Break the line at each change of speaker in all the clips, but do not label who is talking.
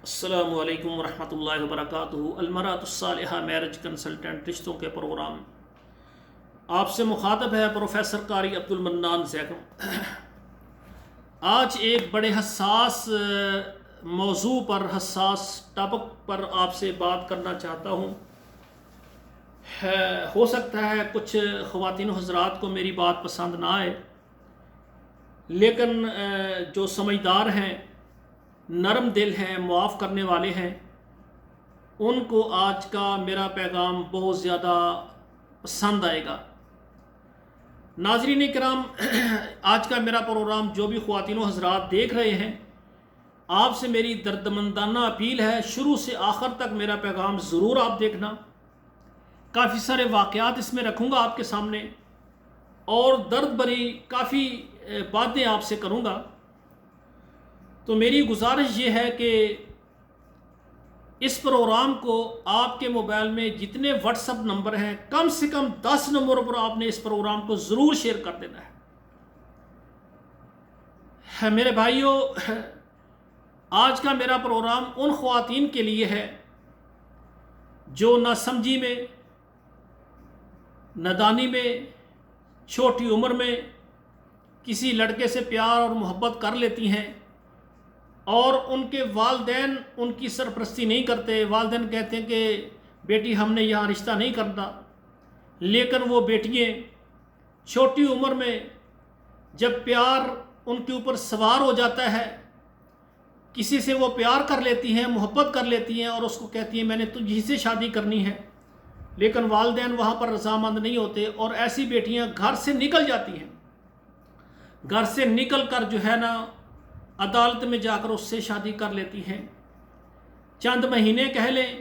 السلام علیکم ورحمۃ اللہ وبرکاتہ۔ المرأۃ الصالحہ میرج کنسلٹنٹ رشتوں کے پروگرام آپ سے مخاطب ہے پروفیسر قاری عبد المنان زیکم۔ آج ایک بڑے حساس موضوع پر، حساس ٹاپک پر آپ سے بات کرنا چاہتا ہوں۔ ہو سکتا ہے کچھ خواتین و حضرات کو میری بات پسند نہ آئے، لیکن جو سمجھدار ہیں، نرم دل ہیں، معاف کرنے والے ہیں، ان کو آج کا میرا پیغام بہت زیادہ پسند آئے گا۔ ناظرین کرام، آج کا میرا پروگرام جو بھی خواتین و حضرات دیکھ رہے ہیں، آپ سے میری دردمندانہ اپیل ہے، شروع سے آخر تک میرا پیغام ضرور آپ دیکھنا۔ کافی سارے واقعات اس میں رکھوں گا آپ کے سامنے، اور درد بھری کافی باتیں آپ سے کروں گا۔ تو میری گزارش یہ ہے کہ اس پروگرام کو آپ کے موبائل میں جتنے واٹس اپ نمبر ہیں، کم سے کم 10 نمبروں پر آپ نے اس پروگرام کو ضرور شیئر کر دینا ہے۔ میرے بھائیوں، آج کا میرا پروگرام ان خواتین کے لیے ہے جو ناسمجھی میں، نادانی میں، چھوٹی عمر میں کسی لڑکے سے پیار اور محبت کر لیتی ہیں، اور ان کے والدین ان کی سرپرستی نہیں کرتے۔ والدین کہتے ہیں کہ بیٹی ہم نے یہاں رشتہ نہیں کرنا، لیکن وہ بیٹیاں چھوٹی عمر میں جب پیار ان کے اوپر سوار ہو جاتا ہے، کسی سے وہ پیار کر لیتی ہیں، محبت کر لیتی ہیں، اور اس کو کہتی ہیں میں نے تجھی سے شادی کرنی ہے، لیکن والدین وہاں پر رضامند نہیں ہوتے، اور ایسی بیٹیاں گھر سے نکل جاتی ہیں۔ گھر سے نکل کر جو ہے نا، عدالت میں جا کر اس سے شادی کر لیتی ہیں۔ چند مہینے کہہ لیں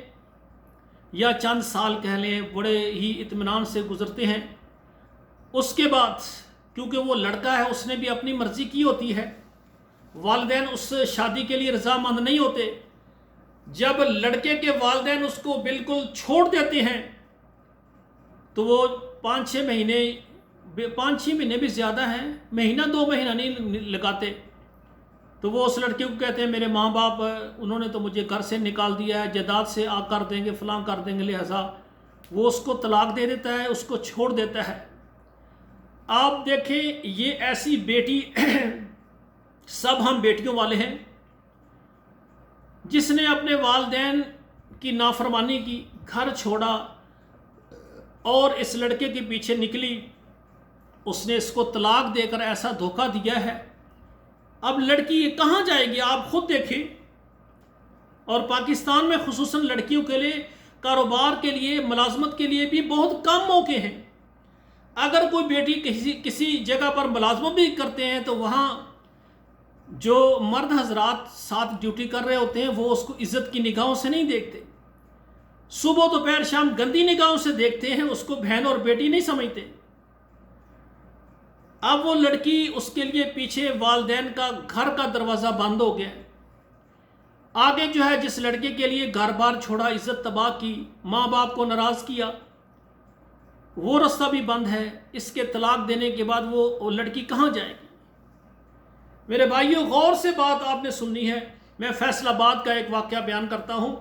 یا چند سال کہہ لیں، بڑے ہی اطمینان سے گزرتے ہیں۔ اس کے بعد کیونکہ وہ لڑکا ہے، اس نے بھی اپنی مرضی کی ہوتی ہے، والدین اس شادی کے لیے رضامند نہیں ہوتے۔ جب لڑکے کے والدین اس کو بالکل چھوڑ دیتے ہیں تو وہ 5-6 مہینے بھی زیادہ ہیں، مہینہ 2 مہینہ نہیں لگاتے، تو وہ اس لڑکے کو کہتے ہیں میرے ماں باپ انہوں نے تو مجھے گھر سے نکال دیا ہے، جائیداد سے آگ کر دیں گے، فلاں کر دیں گے، لہذا وہ اس کو طلاق دے دیتا ہے، اس کو چھوڑ دیتا ہے۔ آپ دیکھیں، یہ ایسی بیٹی سب ہم بیٹیوں والے ہیں جس نے اپنے والدین کی نافرمانی کی، گھر چھوڑا اور اس لڑکے کے پیچھے نکلی، اس نے اس کو طلاق دے کر ایسا دھوکہ دیا ہے۔ اب لڑکی کہاں جائے گی؟ آپ خود دیکھیں۔ اور پاکستان میں خصوصاً لڑکیوں کے لیے کاروبار کے لیے، ملازمت کے لیے بھی بہت کم موقع ہیں۔ اگر کوئی بیٹی کسی جگہ پر ملازمت بھی کرتے ہیں تو وہاں جو مرد حضرات ساتھ ڈیوٹی کر رہے ہوتے ہیں وہ اس کو عزت کی نگاہوں سے نہیں دیکھتے، صبح دوپہر شام گندی نگاہوں سے دیکھتے ہیں، اس کو بہن اور بیٹی نہیں سمجھتے۔ اب وہ لڑکی، اس کے لیے پیچھے والدین کا گھر کا دروازہ بند ہو گیا، آگے جو ہے جس لڑکے کے لیے گھر بار چھوڑا، عزت تباہ کی، ماں باپ کو ناراض کیا، وہ رستہ بھی بند ہے۔ اس کے طلاق دینے کے بعد وہ لڑکی کہاں جائے گی؟ میرے بھائیوں، غور سے بات آپ نے سننی ہے۔ میں فیصل آباد کا ایک واقعہ بیان کرتا ہوں۔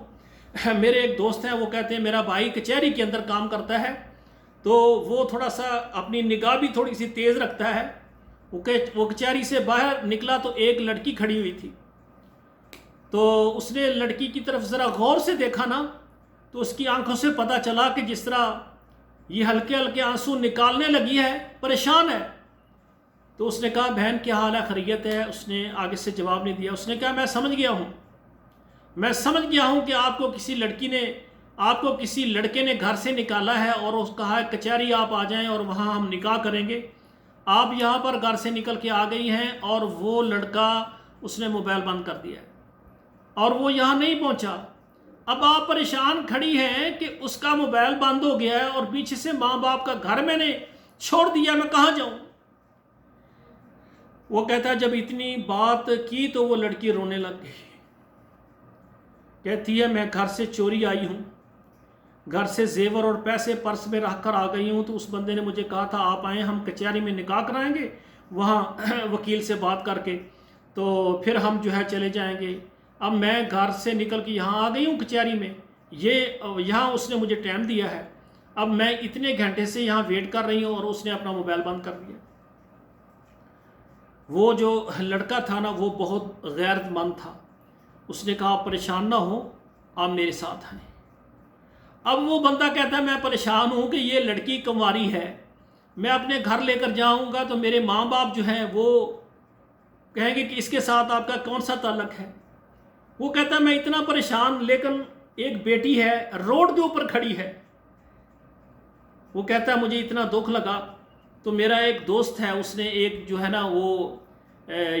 میرے ایک دوست ہیں، وہ کہتے ہیں میرا بھائی کچہری کے اندر کام کرتا ہے، تو وہ تھوڑا سا اپنی نگاہ بھی تھوڑی سی تیز رکھتا ہے۔ وہ کچہری سے باہر نکلا تو ایک لڑکی کھڑی ہوئی تھی، تو اس نے لڑکی کی طرف ذرا غور سے دیکھا نا، تو اس کی آنکھوں سے پتہ چلا کہ جس طرح یہ ہلکے ہلکے آنسو نکالنے لگی ہے، پریشان ہے۔ تو اس نے کہا بہن کیا حال ہے، خیریت ہے؟ اس نے آگے سے جواب نہیں دیا۔ اس نے کہا میں سمجھ گیا ہوں کہ آپ کو کسی لڑکی نے، آپ کو کسی لڑکے نے گھر سے نکالا ہے، اور اس کہا ہے کچہری آپ آ جائیں اور وہاں ہم نکاح کریں گے۔ آپ یہاں پر گھر سے نکل کے آ گئی ہیں، اور وہ لڑکا اس نے موبائل بند کر دیا ہے اور وہ یہاں نہیں پہنچا۔ اب آپ پریشان کھڑی ہیں کہ اس کا موبائل بند ہو گیا ہے، اور پیچھے سے ماں باپ کا گھر میں نے چھوڑ دیا، میں کہاں جاؤں؟ وہ کہتا ہے جب اتنی بات کی تو وہ لڑکی رونے لگ گئی، کہتی ہے میں گھر سے چوری آئی ہوں، گھر سے زیور اور پیسے پرس میں رکھ کر آ گئی ہوں، تو اس بندے نے مجھے کہا تھا آپ آئیں، ہم کچہری میں نکاح کرائیں گے، وہاں وکیل سے بات کر کے تو پھر ہم جو ہے چلے جائیں گے۔ اب میں گھر سے نکل کے یہاں آ گئی ہوں کچہری میں، یہاں اس نے مجھے ٹائم دیا ہے، اب میں اتنے گھنٹے سے یہاں ویٹ کر رہی ہوں اور اس نے اپنا موبائل بند کر دیا۔ وہ جو لڑکا تھا نا وہ بہت غیرت مند تھا، اس نے کہا پریشان نہ ہو، آپ میرے ساتھ آئیں۔ اب وہ بندہ کہتا ہے میں پریشان ہوں کہ یہ لڑکی کنواری ہے، میں اپنے گھر لے کر جاؤں گا تو میرے ماں باپ جو ہیں وہ کہیں گے کہ اس کے ساتھ آپ کا کون سا تعلق ہے۔ وہ کہتا ہے میں اتنا پریشان، لیکن ایک بیٹی ہے روڈ کے اوپر کھڑی ہے۔ وہ کہتا ہے مجھے اتنا دکھ لگا تو میرا ایک دوست ہے، اس نے ایک جو ہے نا وہ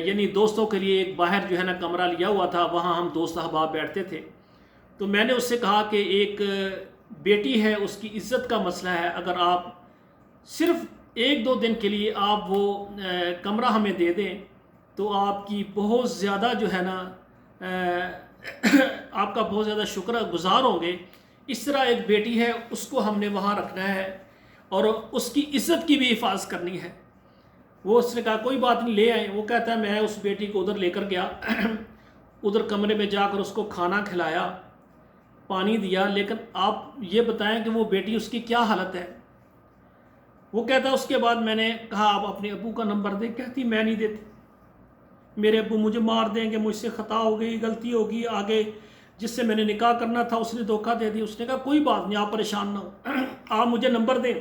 یعنی دوستوں کے لیے ایک باہر جو ہے نا کمرہ لیا ہوا تھا، وہاں ہم دوست احباب بیٹھتے تھے، تو میں نے اس سے کہا کہ ایک بیٹی ہے، اس کی عزت کا مسئلہ ہے، اگر آپ صرف 1-2 دن کے لیے آپ وہ کمرہ ہمیں دے دیں تو آپ کی بہت زیادہ جو ہے نا آپ کا بہت زیادہ شکر گزار ہوں گے۔ اس طرح ایک بیٹی ہے، اس کو ہم نے وہاں رکھنا ہے اور اس کی عزت کی بھی حفاظت کرنی ہے۔ وہ اس نے کہا کوئی بات نہیں، لے آئیں۔ وہ کہتا ہے میں اس بیٹی کو ادھر لے کر گیا، ادھر کمرے میں جا کر اس کو کھانا کھلایا، پانی دیا، لیکن آپ یہ بتائیں کہ وہ بیٹی اس کی کیا حالت ہے۔ وہ کہتا ہے اس کے بعد میں نے کہا آپ اپنے ابو کا نمبر دیں، کہتی میں نہیں دیتی، میرے ابو مجھے مار دیں گے، مجھ سے خطا ہو گئی، غلطی ہوگی، آگے جس سے میں نے نکاح کرنا تھا اس نے دھوکہ دے دی۔ اس نے کہا کوئی بات نہیں، آپ پریشان نہ ہو، آپ مجھے نمبر دیں۔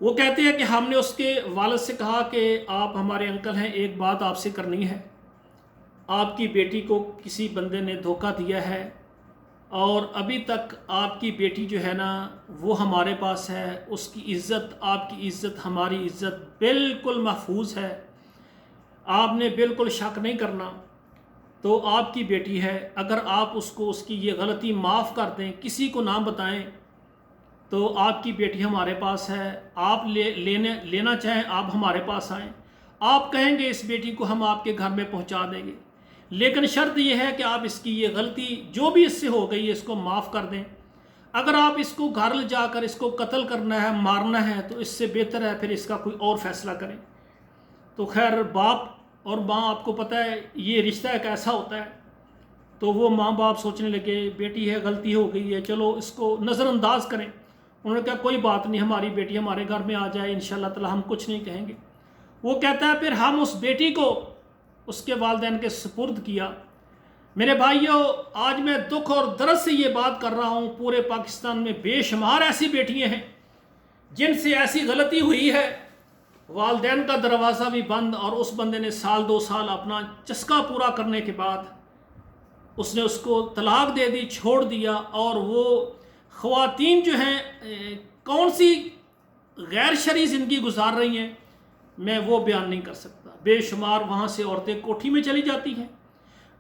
وہ کہتے ہیں کہ ہم نے اس کے والد سے کہا کہ آپ ہمارے انکل ہیں، ایک بات آپ سے کرنی ہے، آپ کی بیٹی کو کسی بندے نے دھوکہ دیا ہے اور ابھی تک آپ کی بیٹی جو ہے نا وہ ہمارے پاس ہے، اس کی عزت، آپ کی عزت، ہماری عزت بالکل محفوظ ہے، آپ نے بالکل شک نہیں کرنا، تو آپ کی بیٹی ہے، اگر آپ اس کو اس کی یہ غلطی معاف کر دیں، کسی کو نہ بتائیں، تو آپ کی بیٹی ہمارے پاس ہے، آپ لینا چاہیں آپ ہمارے پاس آئیں، آپ کہیں گے اس بیٹی کو ہم آپ کے گھر میں پہنچا دیں گے، لیکن شرط یہ ہے کہ آپ اس کی یہ غلطی جو بھی اس سے ہو گئی ہے اس کو معاف کر دیں۔ اگر آپ اس کو گھر لے جا کر اس کو قتل کرنا ہے، مارنا ہے، تو اس سے بہتر ہے پھر اس کا کوئی اور فیصلہ کریں۔ تو خیر باپ اور ماں، آپ کو پتہ ہے یہ رشتہ ایک ایسا ہوتا ہے، تو وہ ماں باپ سوچنے لگے بیٹی ہے، غلطی ہو گئی ہے، چلو اس کو نظر انداز کریں۔ انہوں نے کہا کوئی بات نہیں، ہماری بیٹی ہمارے گھر میں آ جائے، انشاءاللہ تعالی ہم کچھ نہیں کہیں گے۔ وہ کہتا ہے پھر ہم اس بیٹی کو اس کے والدین کے سپرد کیا۔ میرے بھائیوں، آج میں دکھ اور درد سے یہ بات کر رہا ہوں، پورے پاکستان میں بے شمار ایسی بیٹیاں ہیں جن سے ایسی غلطی ہوئی ہے، والدین کا دروازہ بھی بند، اور اس بندے نے 1-2 سال اپنا چسکا پورا کرنے کے بعد اس نے اس کو طلاق دے دی، چھوڑ دیا، اور وہ خواتین جو ہیں کون سی غیر شرعی زندگی گزار رہی ہیں میں وہ بیان نہیں کر سکتا۔ بے شمار وہاں سے عورتیں کوٹھی میں چلی جاتی ہیں،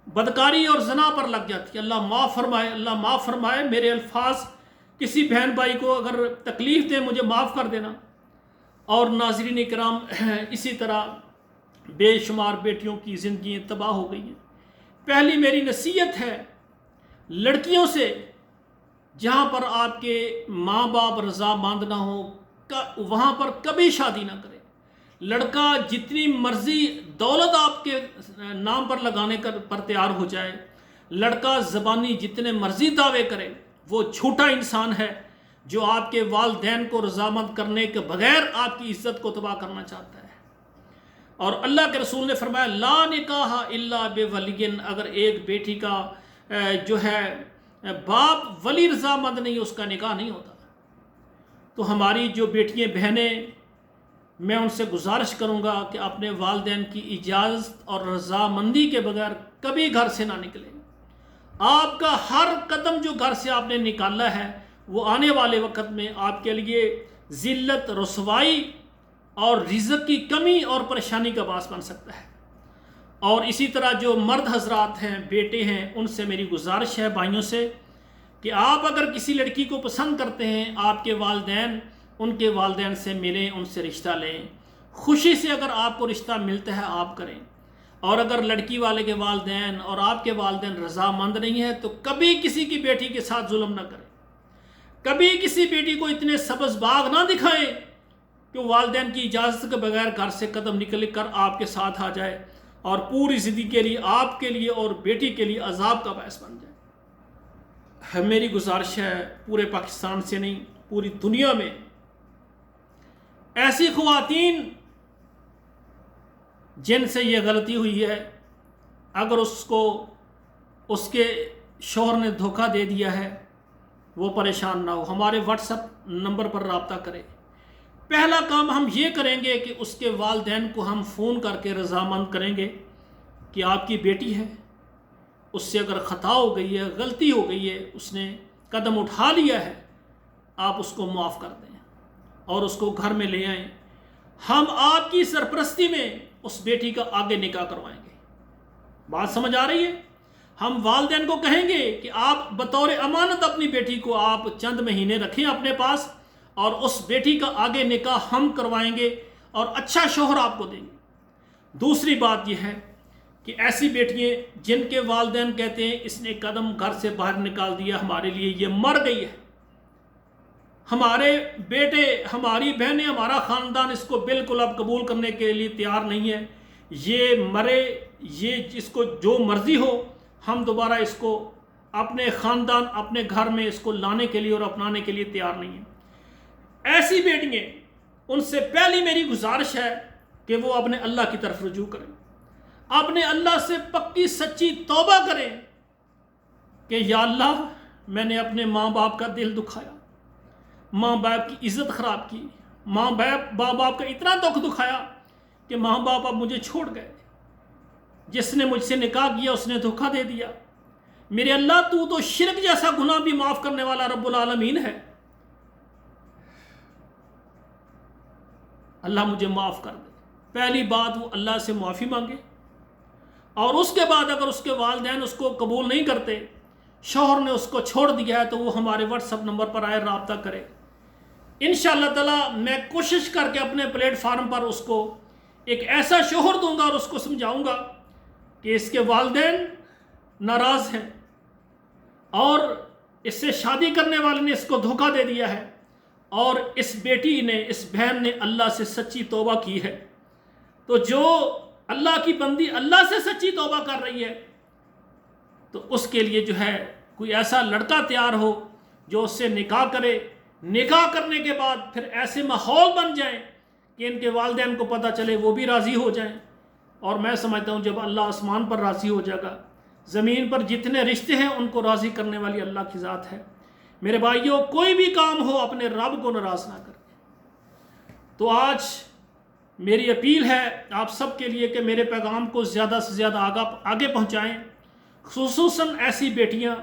بدکاری اور زنا پر لگ جاتی ہے۔ اللہ معاف فرمائے، اللہ معاف فرمائے، میرے الفاظ کسی بہن بھائی کو اگر تکلیف دیں مجھے معاف کر دینا۔ اور ناظرین کرام، اسی طرح بے شمار بیٹیوں کی زندگیاں تباہ ہو گئی ہیں۔ پہلی میری نصیحت ہے لڑکیوں سے، جہاں پر آپ کے ماں باپ رضامند نہ ہوں وہاں پر کبھی شادی نہ کریں۔ لڑکا جتنی مرضی دولت آپ کے نام پر لگانے پر تیار ہو جائے، لڑکا زبانی جتنے مرضی دعوے کرے، وہ جھوٹا انسان ہے جو آپ کے والدین کو رضامند کرنے کے بغیر آپ کی عزت کو تباہ کرنا چاہتا ہے۔ اور اللہ کے رسول نے فرمایا لا نکاح الا بولی، اگر ایک بیٹی کا جو ہے باپ ولی رضامند نہیں، اس کا نکاح نہیں ہوتا۔ تو ہماری جو بیٹیاں بہنیں، میں ان سے گزارش کروں گا کہ اپنے والدین کی اجازت اور رضامندی کے بغیر کبھی گھر سے نہ نکلیں۔ آپ کا ہر قدم جو گھر سے آپ نے نکالا ہے وہ آنے والے وقت میں آپ کے لیے ذلت، رسوائی اور رزق کی کمی اور پریشانی کا باعث بن سکتا ہے۔ اور اسی طرح جو مرد حضرات ہیں، بیٹے ہیں، ان سے میری گزارش ہے، بھائیوں سے، کہ آپ اگر کسی لڑکی کو پسند کرتے ہیں، آپ کے والدین ان کے والدین سے ملیں، ان سے رشتہ لیں، خوشی سے اگر آپ کو رشتہ ملتا ہے آپ کریں۔ اور اگر لڑکی والے کے والدین اور آپ کے والدین رضامند نہیں ہیں تو کبھی کسی کی بیٹی کے ساتھ ظلم نہ کریں، کبھی کسی بیٹی کو اتنے سبز باغ نہ دکھائیں کہ والدین کی اجازت کے بغیر گھر سے قدم نکل کر آپ کے ساتھ آ جائے۔ اور پوری زندگی کے لیے آپ کے لیے اور بیٹی کے لیے عذاب کا باعث بن جائے۔ میری گزارش ہے پورے پاکستان سے نہیں، پوری دنیا میں ایسی خواتین جن سے یہ غلطی ہوئی ہے، اگر اس کے شوہر نے دھوکہ دے دیا ہے، وہ پریشان نہ ہو، ہمارے واٹس ایپ نمبر پر رابطہ کرے۔ پہلا کام ہم یہ کریں گے کہ اس کے والدین کو ہم فون کر کے رضامند کریں گے کہ آپ کی بیٹی ہے، اس سے اگر خطا ہو گئی ہے، غلطی ہو گئی ہے، اس نے قدم اٹھا لیا ہے، آپ اس کو معاف کر دیں اور اس کو گھر میں لے آئیں۔ ہم آپ کی سرپرستی میں اس بیٹی کا آگے نکاح کروائیں گے۔ بات سمجھ آ رہی ہے؟ ہم والدین کو کہیں گے کہ آپ بطور امانت اپنی بیٹی کو آپ چند مہینے رکھیں اپنے پاس، اور اس بیٹی کا آگے نکاح ہم کروائیں گے اور اچھا شوہر آپ کو دیں گے۔ دوسری بات یہ ہے کہ ایسی بیٹیاں جن کے والدین کہتے ہیں اس نے قدم گھر سے باہر نکال دیا، ہمارے لیے یہ مر گئی ہے، ہمارے بیٹے، ہماری بہنیں، ہمارا خاندان اس کو بالکل اب قبول کرنے کے لیے تیار نہیں ہے، یہ مرے، یہ جس کو جو مرضی ہو، ہم دوبارہ اس کو اپنے خاندان، اپنے گھر میں اس کو لانے کے لیے اور اپنانے کے لیے تیار نہیں ہیں۔ ایسی بیٹیاں، ان سے پہلی میری گزارش ہے کہ وہ اپنے اللہ کی طرف رجوع کریں، اپنے اللہ سے پکی سچی توبہ کریں کہ یا اللہ، میں نے اپنے ماں باپ کا دل دکھایا، ماں باپ کی عزت خراب کی، ماں باپ کا اتنا دکھ دکھایا کہ ماں باپ اب مجھے چھوڑ گئے، جس نے مجھ سے نکاح کیا اس نے دھوکہ دے دیا، میرے اللہ تو شرک جیسا گناہ بھی معاف کرنے والا رب العالمین ہے، اللہ مجھے معاف کر دے۔ پہلی بات وہ اللہ سے معافی مانگے، اور اس کے بعد اگر اس کے والدین اس کو قبول نہیں کرتے، شوہر نے اس کو چھوڑ دیا ہے، تو وہ ہمارے واٹس ایپ نمبر پر آئے، رابطہ کرے۔ انشاءاللہ تعالی میں کوشش کر کے اپنے پلیٹ فارم پر اس کو ایک ایسا شوہر دوں گا اور اس کو سمجھاؤں گا کہ اس کے والدین ناراض ہیں اور اس سے شادی کرنے والے نے اس کو دھوکہ دے دیا ہے، اور اس بیٹی نے، اس بہن نے اللہ سے سچی توبہ کی ہے۔ تو جو اللہ کی بندی اللہ سے سچی توبہ کر رہی ہے، تو اس کے لیے جو ہے کوئی ایسا لڑکا تیار ہو جو اس سے نکاح کرے، نکاح کرنے کے بعد پھر ایسے ماحول بن جائیں کہ ان کے والدین کو پتہ چلے، وہ بھی راضی ہو جائیں۔ اور میں سمجھتا ہوں جب اللہ آسمان پر راضی ہو جائے گا، زمین پر جتنے رشتے ہیں ان کو راضی کرنے والی اللہ کی ذات ہے۔ میرے بھائیوں، کوئی بھی کام ہو اپنے رب کو ناراض نہ کریں۔ تو آج میری اپیل ہے آپ سب کے لیے کہ میرے پیغام کو زیادہ سے زیادہ آگے پہنچائیں، خصوصاً ایسی بیٹیاں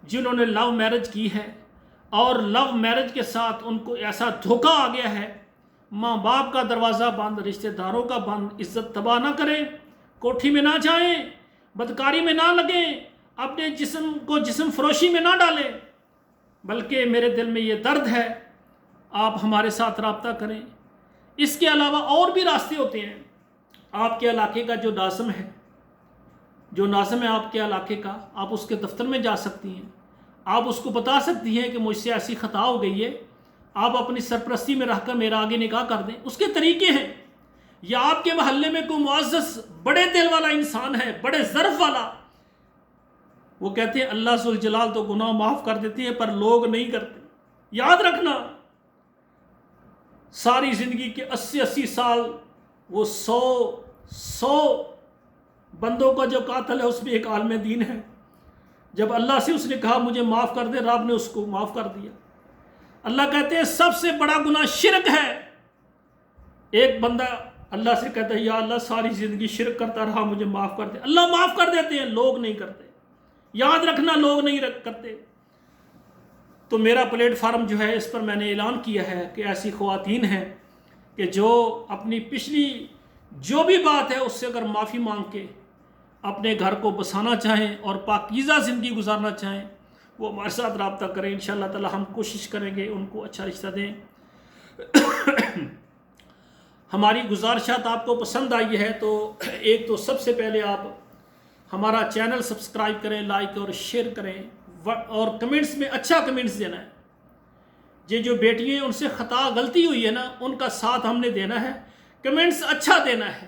جنہوں نے لو میرج کی ہے اور لو میرج کے ساتھ ان کو ایسا دھوکہ آ گیا ہے، ماں باپ کا دروازہ بند، رشتہ داروں کا بند، عزت تباہ نہ کریں، کوٹھی میں نہ جائیں، بدکاری میں نہ لگیں، اپنے جسم کو جسم فروشی میں نہ ڈالیں، بلکہ میرے دل میں یہ درد ہے، آپ ہمارے ساتھ رابطہ کریں۔ اس کے علاوہ اور بھی راستے ہوتے ہیں۔ آپ کے علاقے کا جو ناظم ہے آپ کے علاقے کا، آپ اس کے دفتر میں جا سکتی ہیں، آپ اس کو بتا سکتی ہیں کہ مجھ سے ایسی خطا ہو گئی ہے، آپ اپنی سرپرستی میں رکھ کر میرا آگے نکاح کر دیں۔ اس کے طریقے ہیں، یا آپ کے محلے میں کوئی معزز بڑے دل والا انسان ہے، بڑے ظرف والا، وہ کہتے ہیں اللہ ذوالجلال تو گناہ معاف کر دیتے ہیں پر لوگ نہیں کرتے۔ یاد رکھنا، ساری زندگی کے 80 سال وہ 100 بندوں کا جو قاتل ہے اس میں ایک عالم دین ہے۔ جب اللہ سے اس نے کہا مجھے معاف کر دے، رب نے اس کو معاف کر دیا۔ اللہ کہتے ہیں سب سے بڑا گناہ شرک ہے۔ ایک بندہ اللہ سے کہتا ہے یا اللہ ساری زندگی شرک کرتا رہا، مجھے معاف کر دے، اللہ معاف کر دیتے ہیں، لوگ نہیں کرتے۔ یاد رکھنا، لوگ نہیں کرتے۔ تو میرا پلیٹ فارم جو ہے اس پر میں نے اعلان کیا ہے کہ ایسی خواتین ہیں کہ جو اپنی پچھلی جو بھی بات ہے اس سے اگر معافی مانگ کے اپنے گھر کو بسانا چاہیں اور پاکیزہ زندگی گزارنا چاہیں، وہ ہمارے ساتھ رابطہ کریں۔ انشاءاللہ تعالی ہم کوشش کریں گے ان کو اچھا رشتہ دیں۔ ہماری گزارشات آپ کو پسند آئی ہے تو ایک تو سب سے پہلے آپ ہمارا چینل سبسکرائب کریں، لائک اور شیئر کریں، اور کمنٹس میں اچھا کمنٹس دینا ہے۔ یہ جو بیٹیاں ان سے خطا غلطی ہوئی ہے نا، ان کا ساتھ ہم نے دینا ہے، کمنٹس اچھا دینا ہے،